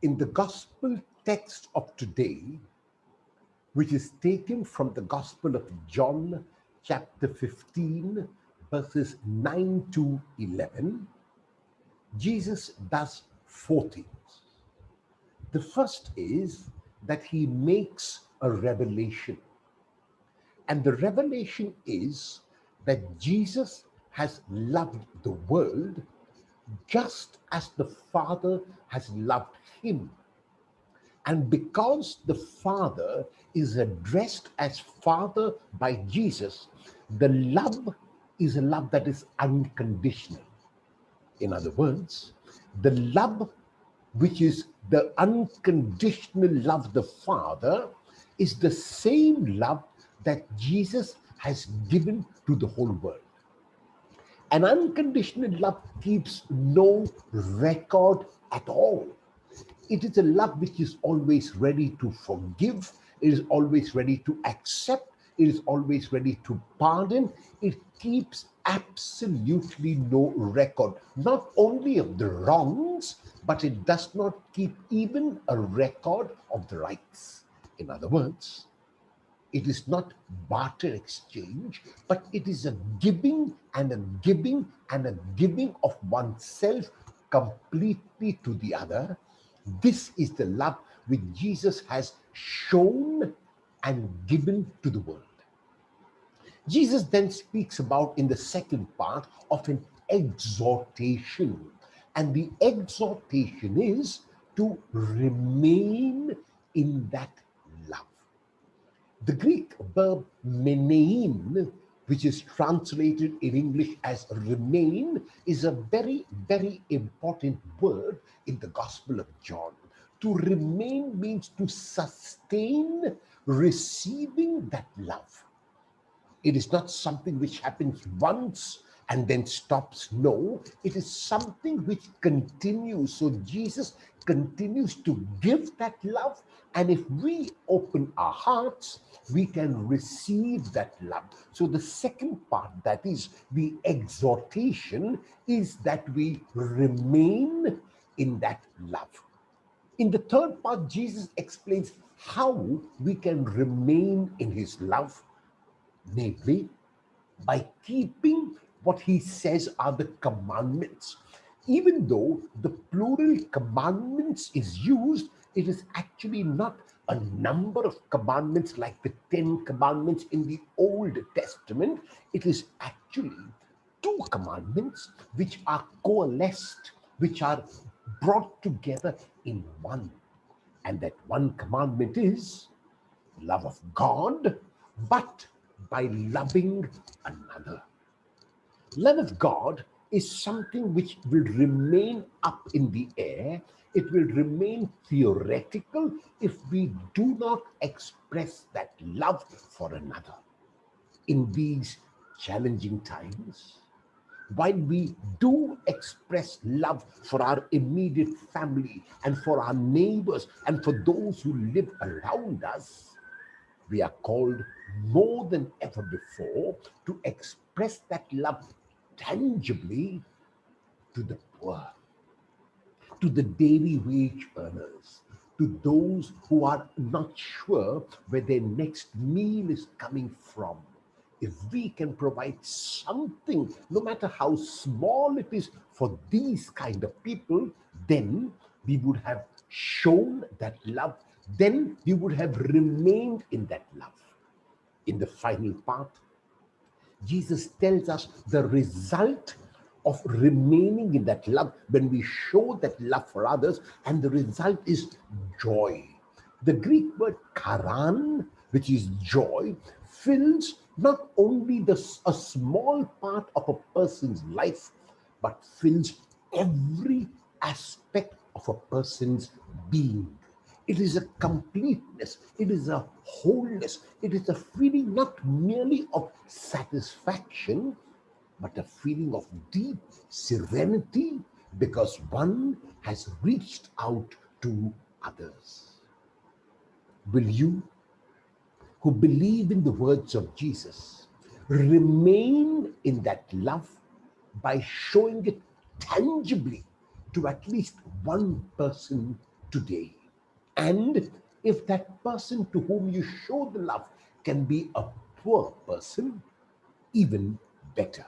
In the gospel text of today, which is taken from the Gospel of John, chapter 15, verses 9 to 11, Jesus does four things. The first is that he makes a revelation. And the revelation is that Jesus has loved the world just as the Father has loved him. And because the Father is addressed as Father by Jesus, the love is a love that is unconditional. In other words, the love which is the unconditional love of the Father is the same love that Jesus has given to the whole world. An unconditional love keeps no record at all. It is a love which is always ready to forgive, it is always ready to accept, it is always ready to pardon. It keeps absolutely no record, not only of the wrongs, but it does not keep even a record of the rights. In other words, it is not barter exchange, but it is a giving and a giving and a giving of oneself completely to the other. This is the love which Jesus has shown and given to the world. Jesus then speaks about in the second part of an exhortation. And the exhortation is to remain in that love. The Greek verb menein, which is translated in English as remain, is a very, very important word in the Gospel of John. To remain means to sustain receiving that love. It is not something which happens once and then stops. No, it is something which continues. So Jesus continues to give that love. And if we open our hearts, we can receive that love. So the second part, that is the exhortation, is that we remain in that love. In the third part, Jesus explains how we can remain in his love, namely by keeping what he says are the commandments. Even though the plural commandments is used, it is actually not a number of commandments like the 10 commandments in the Old Testament. It is actually two commandments which are coalesced, which are brought together in one. And that one commandment is love of God, but by loving another. Love of God is something which will remain up in the air. It will remain theoretical if we do not express that love for another. In these challenging times, while we do express love for our immediate family and for our neighbors and for those who live around us, we are called more than ever before to express that love tangibly to the poor, to the daily wage earners, to those who are not sure where their next meal is coming from. If we can provide something, no matter how small it is, for these kind of people, then we would have shown that love, then we would have remained in that love. In the final part, Jesus tells us the result of remaining in that love when we show that love for others, and the result is joy. The Greek word charan, which is joy, fills not only a small part of a person's life, but fills every aspect of a person's being. It is a completeness, it is a wholeness, it is a feeling not merely of satisfaction, but a feeling of deep serenity because one has reached out to others. Will you, who believe in the words of Jesus, remain in that love by showing it tangibly to at least one person today. And if that person to whom you show the love can be a poor person, even better.